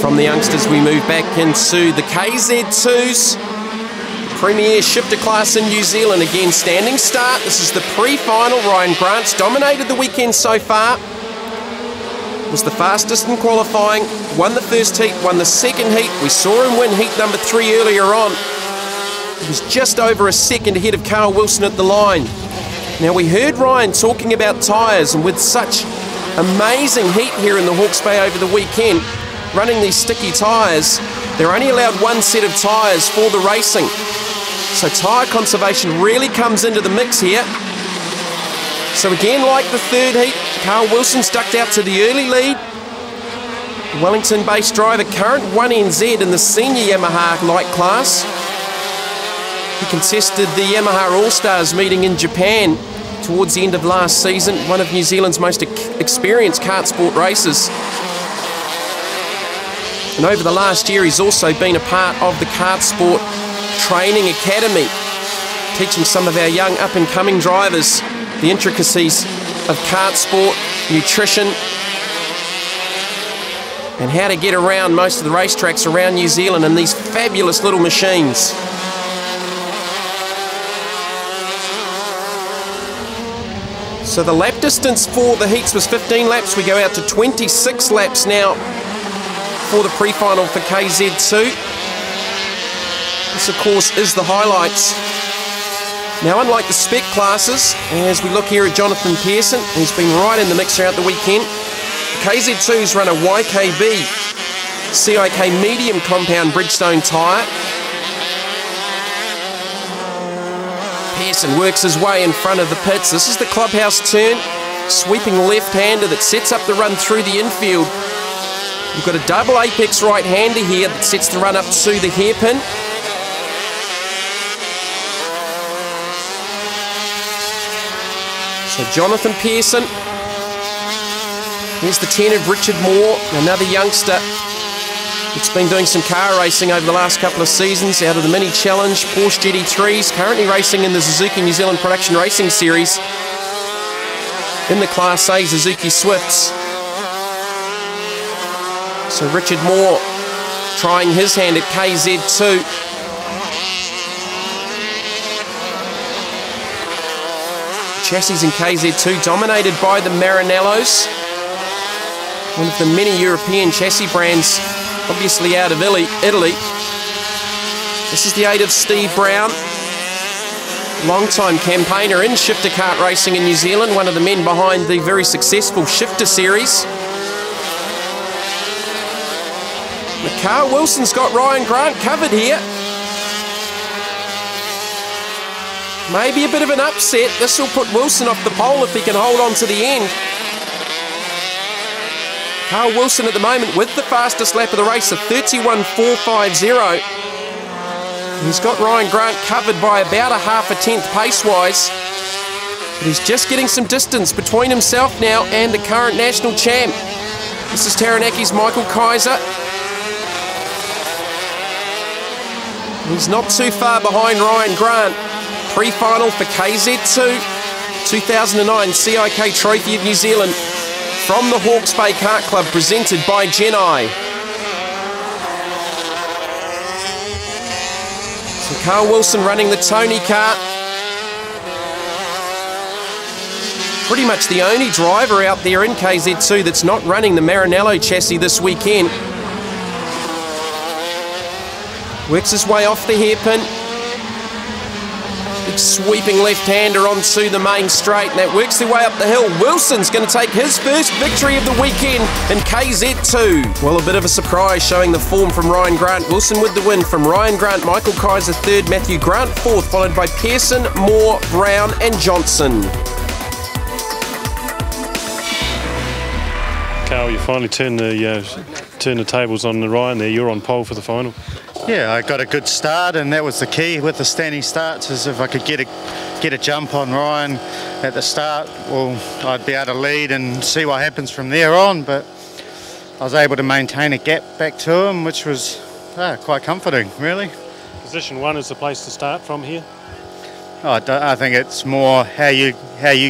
From the youngsters, we move back into the KZ2s, premier shifter class in New Zealand. Again, standing start. This is the pre-final. Ryan Grant's dominated the weekend so far. Was the fastest in qualifying, won the first heat, won the second heat. We saw him win heat number 3 earlier on. He was just over a second ahead of Carl Wilson at the line. Now, we heard Ryan talking about tyres, and with such amazing heat here in the Hawke's Bay over the weekend, running these sticky tyres, they're only allowed one set of tyres for the racing. So tyre conservation really comes into the mix here. So again, like the third heat, Carl Wilson's ducked out to the early lead. Wellington-based driver, current 1NZ in the senior Yamaha light class. He contested the Yamaha All-Stars meeting in Japan towards the end of last season, one of New Zealand's most experienced kart sport racers. And over the last year, he's also been a part of the Kart Sport Training Academy, teaching some of our young up-and-coming drivers the intricacies of kart sport, nutrition, and how to get around most of the racetracks around New Zealand in these fabulous little machines. So the lap distance for the heats was 15 laps. We go out to 26 laps now for the pre-final for KZ2. This, of course, is the highlights. Now, unlike the spec classes, as we look here at Jonathan Pearson, he's been right in the mix throughout the weekend. KZ2's run a YKB CIK medium compound Bridgestone tyre. Pearson works his way in front of the pits. This is the clubhouse turn, sweeping left-hander that sets up the run through the infield. We've got a double apex right-hander here that sets the run up to the hairpin. So Jonathan Pearson, here's the 10 of Richard Moore, another youngster that's been doing some car racing over the last couple of seasons out of the Mini Challenge, Porsche GT3s, currently racing in the Suzuki New Zealand Production Racing Series in the Class A Suzuki Swifts. So Richard Moore trying his hand at KZ2. Chassis in KZ2 dominated by the Maranellos, one of the many European chassis brands, obviously out of Italy. This is the 8 of Steve Brown, long-time campaigner in shifter kart racing in New Zealand, one of the men behind the very successful Shifter Series. Carl Wilson's got Ryan Grant covered here. Maybe a bit of an upset. This will put Wilson off the pole if he can hold on to the end. Carl Wilson at the moment with the fastest lap of the race, a 31.450. He's got Ryan Grant covered by about a half a tenth pace-wise. But he's just getting some distance between himself now and the current national champ. This is Taranaki's Michael Kaiser. He's not too far behind Ryan Grant. Pre-final for KZ2, 2009 CIK Trophy of New Zealand from the Hawke's Bay Kart Club, presented by Genai. So Carl Wilson running the Tony kart. Pretty much the only driver out there in KZ2 that's not running the Maranello chassis this weekend. Works his way off the hairpin. Big sweeping left-hander onto the main straight, and that works their way up the hill. Wilson's going to take his first victory of the weekend in KZ2. Well, a bit of a surprise showing the form from Ryan Grant. Wilson with the win from Ryan Grant, Michael Kaiser third, Matthew Grant fourth, followed by Pearson, Moore, Brown and Johnson. Carl, you finally turned the tables on Ryan there. You're on pole for the final. Yeah, I got a good start, and that was the key with the standing starts, is if I could get a jump on Ryan at the start, well, I'd be able to lead and see what happens from there on. But I was able to maintain a gap back to him, which was quite comforting, really. Position 1 is the place to start from here? I think it's more how you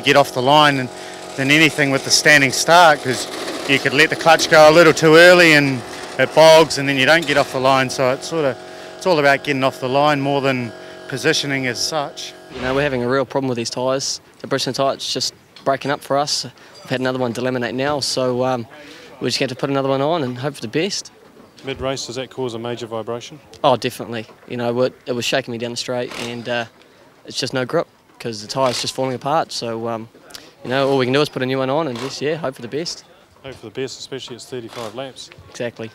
get off the line than anything with the standing start, because you could let the clutch go a little too early and it bogs and then you don't get off the line. So it's all about getting off the line more than positioning as such. You know, we're having a real problem with these tyres. The Brisbane tyre's just breaking up for us. We've had another one delaminate now, so we're just going to put another one on and hope for the best. Mid-race, does that cause a major vibration? Oh, definitely. You know, it was shaking me down the straight, and it's just no grip because the tyre's just falling apart. So, you know, all we can do is put a new one on and just, yeah, hope for the best. Hope for the best, especially it's 35 laps. Exactly.